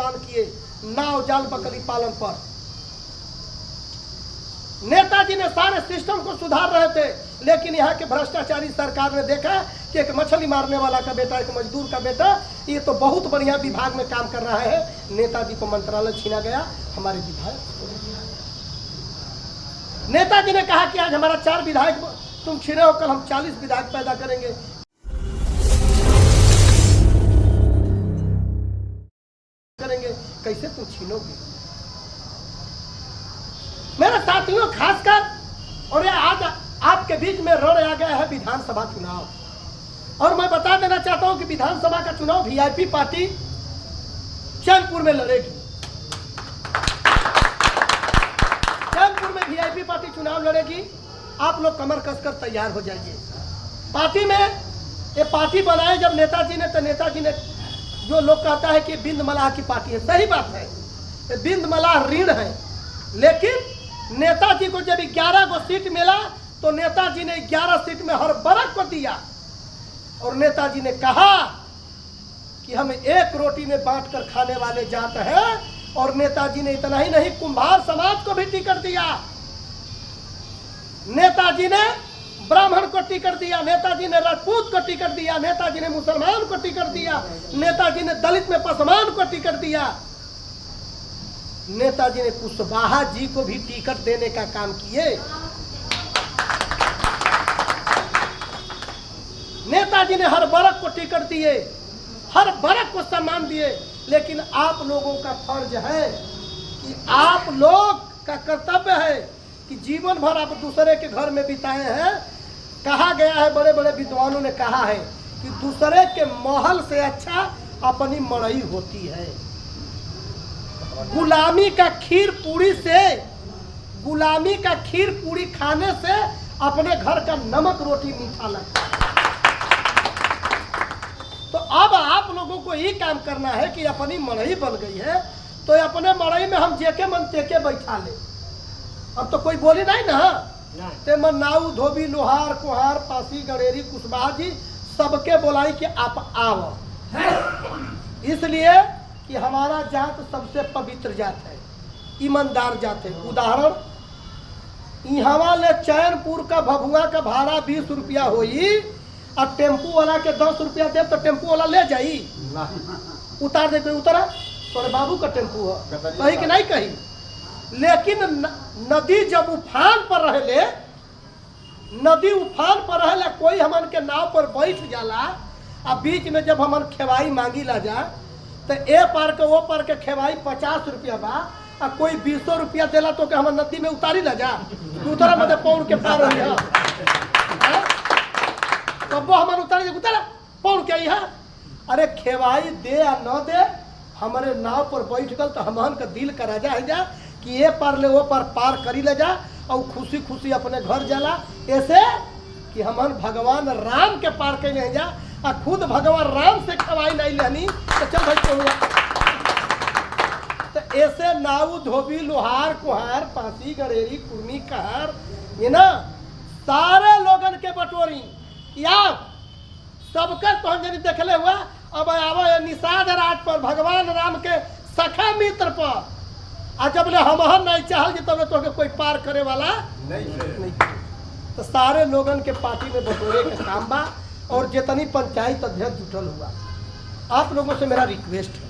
प्रदान किए नाव जाल बकरी पालन पर। नेताजी ने सारे सिस्टम को सुधार रहे थे, लेकिन यहाँ के भ्रष्टाचारी सरकार ने देखा कि एक मछली मारने वाला का बेटा, एक मजदूर का बेटा, ये तो बहुत बढ़िया विभाग में काम कर रहा है। नेताजी को मंत्रालय छीना गया, हमारे विधायक। नेताजी ने कहा कि आज हमारा 4 विधायक तुम छीने हो, कल हम 40 विधायक पैदा करेंगे। कैसे तुम छीनोगे? मेरे साथियों, खासकर और आज आपके बीच में रण आ गया है विधानसभा चुनाव, और मैं बता देना चाहता हूं कि विधानसभा का चुनाव वीआईपी पार्टी चैनपुर में लड़ेगी। चैनपुर में वीआईपी पार्टी चुनाव लड़ेगी। आप लोग कमर कसकर तैयार हो जाइए। पार्टी में ये पार्टी बनाए जब नेताजी ने, तो नेताजी ने जो लोग कहता है कि बिंद मलाह की पार्टी है, सही बात है, बिंद मलाह ऋण है, लेकिन नेताजी को जब 11 को सीट मिला तो नेताजी ने 11 सीट में हर वर्ग को दिया, और नेताजी ने कहा कि हम एक रोटी में बांट कर खाने वाले जात हैं। और नेताजी ने इतना ही नहीं, कुम्हार समाज को भी टिकट दिया, नेताजी ने ब्राह्मण को टिकट दिया, नेताजी ने राजपूत को टिकट दिया, नेताजी ने मुसलमान को टिकट दिया, नेताजी ने दलित में पसमान को टिकट दिया, नेताजी ने कुशवाहा जी को भी टिकट देने का काम किए। नेताजी ने हर वर्ग को टिकट दिए, हर वर्ग को सम्मान दिए। लेकिन आप लोगों का फर्ज है कि आप लोग का कर्तव्य है कि जीवन भर आप दूसरे के घर में बिताए हैं। कहा गया है, बड़े बड़े विद्वानों ने कहा है कि दूसरे के महल से अच्छा अपनी मड़ई होती है। गुलामी का खीर पूरी खाने से अपने घर का नमक रोटी मीठा लगता है। तो अब आप लोगों को ये काम करना है कि अपनी मड़ई बन गई है तो अपने मड़ई में हम जेके मन तेके बैठा ले। अब तो कोई बोली नहीं ना, ते मन नाऊ धोबी लोहार कुहार पासी गणेरी कुशवाहा जी सबके बोलाई कि आप आओ, इसलिए कि हमारा जात सबसे पवित्र जात है, ईमानदार जात है। उदाहरण, यहाँ ले चैनपुर का भभुआ का भाड़ा 20 रुपया होई, अब टेम्पू वाला के 10 रुपया दे तो टेम्पू वाला ले जाई, उतार दे, उतरा तोरे बाबू का टेम्पू हो, कही कि नहीं कही। लेकिन नदी जब उफान पर रहले, कोई हमन के नाव पर बैठ जाला, अब बीच में जब हमन खेवाई मांगी ला जा तो ए पार के वो पार के खेवाई 50 रुपया बा, आ कोई 20 रुपया देला तो के हमन नदी में उतारी ला जा, उतरा मत पौड़ के पार हो, तब वो हमन उतारी उतरा पौड़ के यहाँ। अरे खेवाई दे या न दे, हमारे नाव पर बैठ गल तो हमन का दिल का राजा है जा कि ये पार ले वो पार करी ले जा, और खुशी खुशी अपने घर जाला। ऐसे कि हमन भगवान राम के पार कर ले जा, और खुद भगवान राम से खवाई नहीं लेनी तो चल भाई कहूँगा। तो ऐसे नाऊ धोबी लोहार कुहार पासी गणेरी कुर्मी कहर, ये ना सारे लोगन के बटोरी या सबका तो जनी देखले हुआ। अब आवा निषाद राज पर भगवान राम के सखा मित्र पर, आ जब ले हम नहीं चाहल जी तब तो कोई पार करे वाला नहीं। तो सारे लोगन के पार्टी में बटोरे के काम बा, और जितनी पंचायत अध्यक्ष जुटल हुआ, आप लोगों से मेरा रिक्वेस्ट है,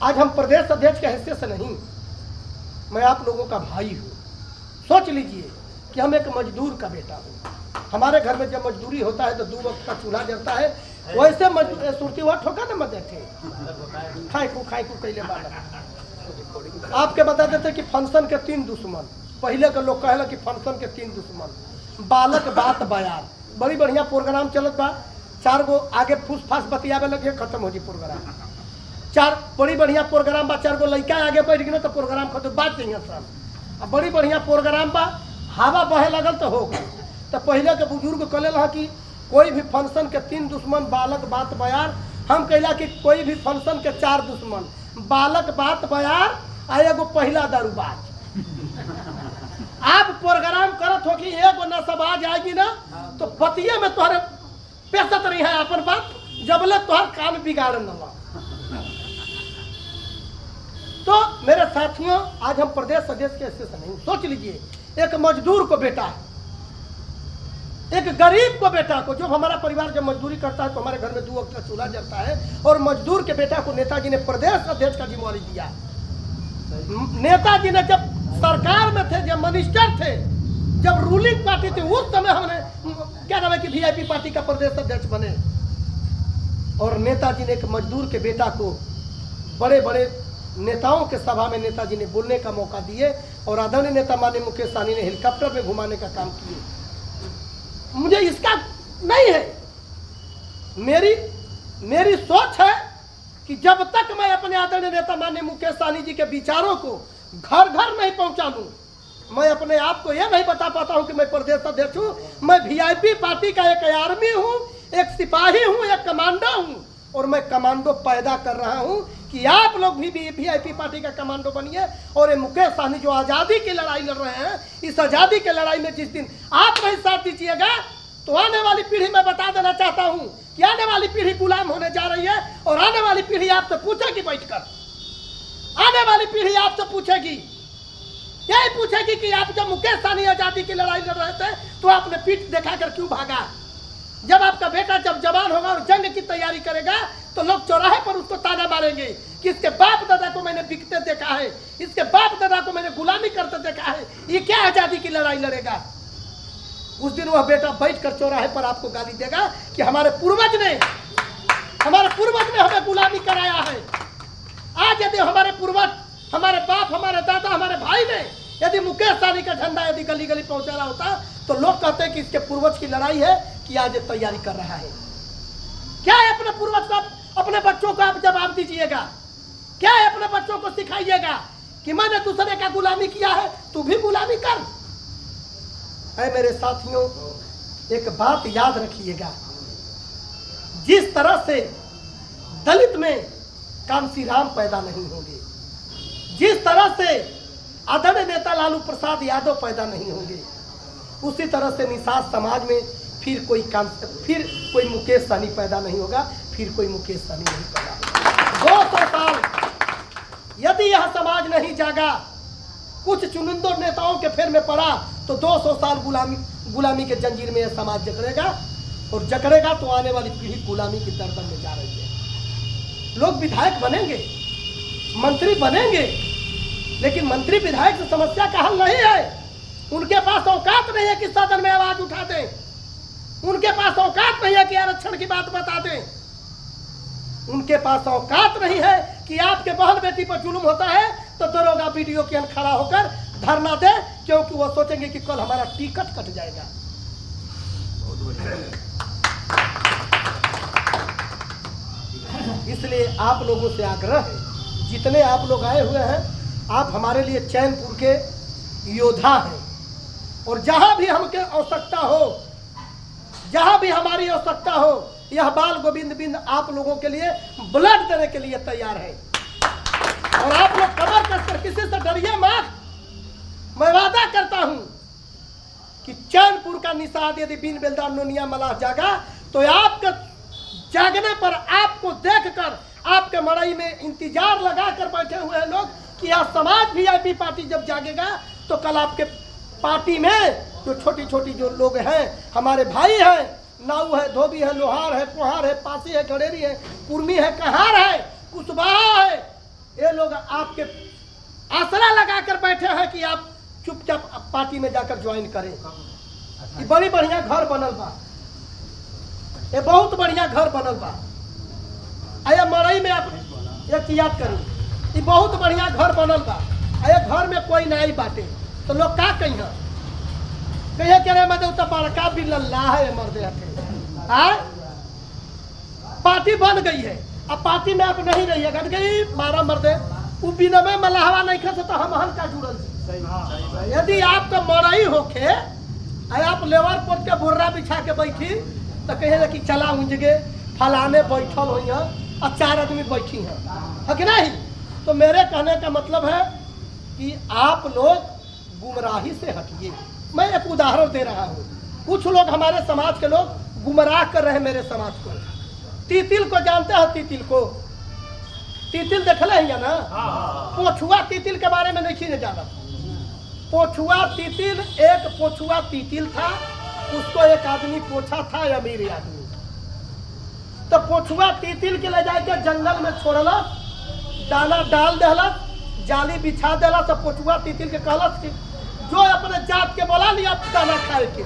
आज हम प्रदेश अध्यक्ष के हैसियत से नहीं, मैं आप लोगों का भाई हूँ। सोच लीजिए कि हम एक मजदूर का बेटा हूँ, हमारे घर में जब मजदूरी होता है तो 2 वक्त का चूल्हा जलता है, वैसे मजदूर सुरती हुआ ठोका ना मत देखे खाए को कैले बालक। आपके बता देते कि फंक्शन के 3 दुश्मन, पहले के लोग कहला कि फंक्शन के 3 दुश्मन, बालक बात बयार। बड़ी बढ़िया प्रोग्राम चलत बा, 4 गो आगे फूस फास बतियावे लगे, खत्म हो जी प्रोग्राम। 4 बड़ी बढ़िया प्रोग्राम बा, 4 गो लड़का आगे बैठ गए तो प्रोग्राम खत्म, बात नहीं सब। अब बड़ी बढ़िया प्रोग्राम बा, हवा बहे लगल तो हो गई। तो पहले के बुजुर्ग कहले कि कोई भी फंक्शन के 3 दुश्मन, बालक बात बयार। हम कहला कि कोई भी फंक्शन के 4 दुश्मन, बालक बात बयार आ एगो पहला दारूबाज। आप प्रोग्राम करत हो कि एगो नशबाज आएगी ना तो बतिये में तुम्हारे पेशत रही है अपन बात, जबले तुहार काम बिगाड़ न ला। साथियों, आज हम प्रदेश अध्यक्ष के हिस्से से नहीं, सोच लीजिए, एक मजदूर को बेटा, एक गरीब को बेटा को, जो हमारा परिवार जब मजदूरी करता है तो हमारे घर में 2 वक्त का चूल्हा जलता है, और मजदूर के बेटा को नेताजी ने प्रदेश अध्यक्ष का जिम्मेवारी दिया। नेताजी ने जब सरकार में थे, जब मिनिस्टर थे, जब रूलिंग पार्टी थी, उस समय हमने क्या नाम है कि वीआईपी पार्टी का प्रदेश अध्यक्ष बने, और नेताजी ने एक मजदूर के बेटा को बड़े बड़े नेताओं के सभा में नेताजी ने बोलने का मौका दिए, और आदरणीय नेता माननीय मुकेश सहनी ने हेलीकॉप्टर में घुमाने का काम किए। मुझे इसका नहीं है, मेरी सोच है कि जब तक मैं अपने आदरणीय नेता माननीय मुकेश सहनी जी के विचारों को घर घर नहीं पहुंचा दूं, मैं अपने आप को यह नहीं बता पाता हूं कि मैं प्रदेश अध्यक्ष हूं। मैं वीआईपी पार्टी का एक आर्मी हूं, एक सिपाही हूं, एक कमांडो हूं, और मैं कमांडो पैदा कर रहा हूं कि आप लोग भी वीआईपी पार्टी का कमांडो बनिए। और ये मुकेश सहनी जो आज़ादी की लड़ाई लड़ रहे हैं, इस आज़ादी की लड़ाई में जिस दिन आप नहीं साथ दीजिएगा तो आने वाली पीढ़ी में बता देना चाहता हूं कि आने वाली पीढ़ी गुलाम होने जा रही है, और आने वाली पीढ़ी आपसे पूछेगी बैठकर, आने वाली पीढ़ी आपसे पूछेगी, यही पूछेगी कि आप जब मुकेश सहनी आज़ादी की लड़ाई लड़ रहे थे तो आपने पीठ दिखाकर क्यों भागा। जब आपका बेटा जब जवान होगा और जंग की तैयारी करेगा तो लोग चौराहे पर उसको ताना मारेंगे कि इसके बाप दादा को मैंने बिकते देखा है, इसके बाप दादा को मैंने गुलामी करते देखा है, ये क्या आज़ादी की लड़ाई लड़ेगा। उस दिन वह बेटा बैठकर चौराहे पर आपको गाली देगा कि हमारे पूर्वज ने हमें गुलामी कराया है। आज यदि हमारे पूर्वज, हमारे बाप, हमारे दादा, हमारे भाई ने यदि मुकेश सहनी का झंडा यदि गली गली पहुंचा रहा होता तो लोग कहते हैं कि इसके पूर्वज की लड़ाई है कि आज तैयारी कर रहा है। क्या है अपने पूर्वज को, अपने बच्चों को आप जवाब दीजिएगा, क्या है अपने बच्चों को सिखाइएगा कि मैंने दूसरे का गुलामी किया है, तू भी गुलामी कर। ऐ मेरे साथियों, एक बात याद रखिएगा, जिस तरह से दलित में कांसीराम पैदा नहीं होंगे, जिस तरह से आदरणीय नेता लालू प्रसाद यादव पैदा नहीं होंगे, उसी तरह से निषाद समाज में फिर कोई मुकेश सहनी पैदा नहीं होगा, फिर कोई मुकेश सहनी नहीं पैदा। 200 साल यदि यह समाज नहीं जागा, कुछ चुनिंदा नेताओं के फेर में पड़ा तो 200 साल गुलामी के जंजीर में यह समाज जकड़ेगा, और जकड़ेगा तो आने वाली पीढ़ी गुलामी की दरदर में जा रही है। लोग विधायक बनेंगे, मंत्री बनेंगे, लेकिन मंत्री विधायक से समस्या का हल नहीं है। उनके पास औकात नहीं है कि सदन में आवाज उठा दें, उनके पास औकात नहीं है कि आरक्षण की बात बता दें, उनके पास औकात नहीं है कि आपके बहन बेटी पर जुल्म होता है तो दरोगा वीडियो के अंदर खड़ा होकर धरना दे, क्योंकि वो सोचेंगे कि कल हमारा टिकट कट जाएगा। इसलिए आप लोगों से आग्रह है, जितने आप लोग आए हुए हैं, आप हमारे लिए चैनपुर के योद्धा हैं, और जहां भी हमके आवश्यकता हो, जहां भी हमारी आवश्यकता हो, यह बाल गोविंद बिंद आप लोगों के लिए ब्लड देने के लिए तैयार है। और आप लोग कमर कसकर किसी से डरिए मत। मैं वादा करता हूं कि चैनपुर का निषाद यदि बिन बेलदार नोनिया मलाह जागा तो आपके जागने पर आपको देखकर आपके मड़ई में इंतजार लगा कर बैठे हुए हैं लोग कि यह समाज वीआईपी पार्टी जब जागेगा तो कल आपके पार्टी में जो छोटी छोटी जो लोग हैं, हमारे भाई हैं, नाऊ है, धोबी है, लोहार है, पोहार है, पासी है, गडेरी है, कुर्मी है, कहार है, कुशवाहा है, ये लोग आपके आसरा लगाकर बैठे हैं कि आप चुपचाप पार्टी में जाकर ज्वाइन करें। ये बड़ी बढ़िया घर बनल बा, ये बहुत बढ़िया घर बनल बा। आया मड़ई में आप एक याद करी, ये बहुत बढ़िया घर बनल बा। आया घर में कोई नहीं बाटे तो लोग का कहिए कह रहे मदे तो बड़का भी लल्ला है मर्दे हटे। पार्टी बन गई है, अब पार्टी में आप नहीं रहिएगा, गई मारा मर्दे वो बिना में मलाहवा नहीं खा तो हम हन का जुड़ल। यदि आपका मड़ई होके आप लेवर पोट के बुर्रा बिछा के बैठी तो कहे कि चला उंजगे फलाने बैठल हुई है और 4 आदमी बैठी हैं, है कि नहीं। तो मेरे कहने का मतलब है कि आप लोग गुमराही से हटिए। मैं एक उदाहरण दे रहा हूँ, कुछ लोग हमारे समाज के लोग गुमराह कर रहे हैं मेरे समाज को। तीतिल को जानते हैं, तीतिल को तितिल देखले हैं ना? पोछुआ तितिल के बारे में नहीं जाना। पोछुआ तितिल, एक पोछुआ तितिल था, उसको एक आदमी पोछा था, अमीर आदमी। तो पोछुआ तितिल के ले जाके जंगल में छोड़ला, दाना डाल देला, जाली बिछा देला। तो पोछुआ तितिल के कहलस कि जो अपने जात के बोला लिया दाना खाए के।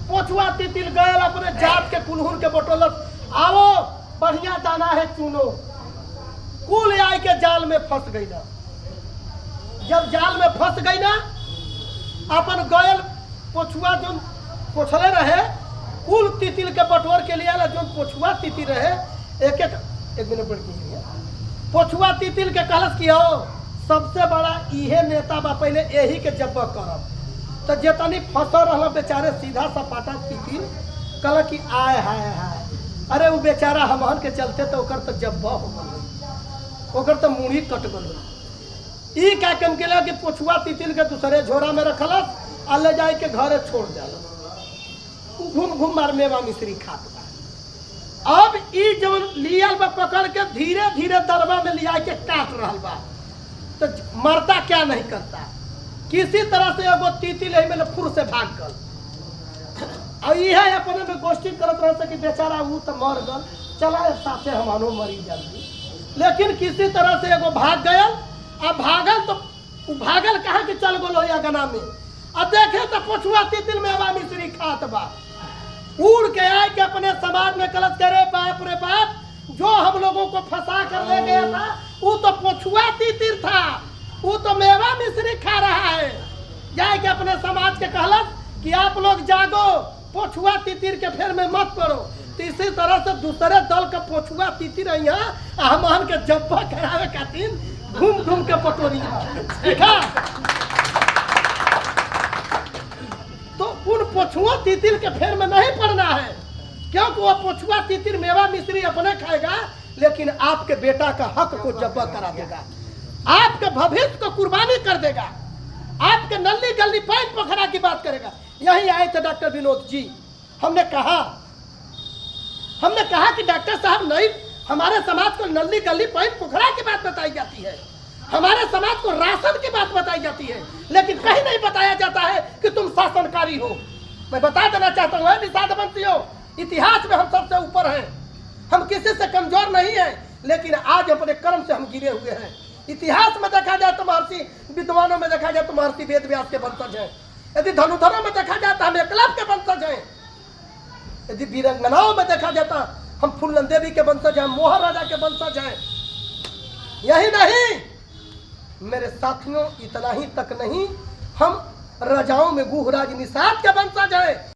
पोछुआ तितिल गए अपने जात के कुलहुन के बटोलस, आओ बढ़िया दाना है चुनो। कुल आय के जाल में फंस गई ना। जब जाल में फंस गई ना, अपन गयल पोछुआ जो पोछले रहे, कुल तितिल के बटोर के लिए जो पोछुआ तितिल रहे, एक मिनट बढ़ गई। पोछुआ तितिल के कहलस कि हो सबसे बड़ा इहे नेता बा, पहले यही के जब्ब करब। तो जितनी फंसल रहा बेचारे सीधा सपाटा तितिल कहल कि आय हाय हाय, अरे वो बेचारा हमहन के चलते तो ओकर तो जब्ब हो गल, ओकर तो मुड़ी कट गल। ई का कम के कि पोछुआ तितिल के दूसरे झोरा में रखलस आ ले जाए के घरे छोड़ दिलस। घूम घूम मार मेवा मिश्री खात बा। अब ई जब लियल बा पकड़ के धीरे धीरे दरबा में लिया के काट रहा बा, तो मरता क्या नहीं करता। किसी तरह से एगो तितिल में फुर से भाग गल। और यह अपने में गोष्ठी करत रह कि बेचारा वो तो मर गल, चला साथे हमारो मरी जल्दी। लेकिन किसी तरह से एगो भाग गयल। अब भागल तो भागल कहाँ के चल गलो या गना में। अब देखे तो पोछुआ तितिल में हवा मिश्री खात बा। उड़ के आए के अपने समाज में कलश करे, बाप रे बाप, जो हम लोगों को फंसा कर ले गया था वो तो पोछुआ तितिल था, वो तो मेवा मिश्री खा रहा है। जाए के अपने समाज के कहलस कि आप लोग जागो, पोछुआ तितिर के फेर में मत पड़ो। तो इसी तरह से दूसरे दल का पोछुआ तितिर हमहन के जब्बा करावे खातिर घूम घूम के पटोरी देखा। तो उन पोछुआ तितिर के फेर में नहीं पड़ना है, क्योंकि वो पोछुआ तितिर मेवा मिश्री अपने खाएगा, लेकिन आपके बेटा का हक को जब्बा करा देगा, आपके भविष्य को कुर्बानी कर देगा, आपके नल्ली गली पैंट पोखरा की बात करेगा। यही आए थे डॉक्टर विनोद जी। हमने कहा कि डॉक्टर साहब नहीं, हमारे समाज को नल्ली गली पैंट पोखरा की बात बताई जाती है, हमारे समाज को राशन की बात बताई जाती है, लेकिन कहीं नहीं बताया जाता है कि तुम शासनकारी हो। मैं बता देना चाहता हूँ निषाद बंसियों, इतिहास में हम सबसे ऊपर हैं, हम किसी से कमजोर नहीं है, लेकिन आज अपने कर्म से हम गिरे हुए हैं। इतिहास में देखा जाए तो महर्षि विद्वानों में देखा जाए तो महर्षि वेद व्यास के वंशज हैं। यदि धनुधरों में देखा जाता हम एकलव्य के वंशज हैं। यदि वीरांगनाओं में देखा जाता हम फूलन देवी के वंशज हैं, मोहन राजा के वंशज हैं। यही नहीं मेरे साथियों, इतना ही तक नहीं, हम राजाओं में गुहराज निषाद के वंशज हैं।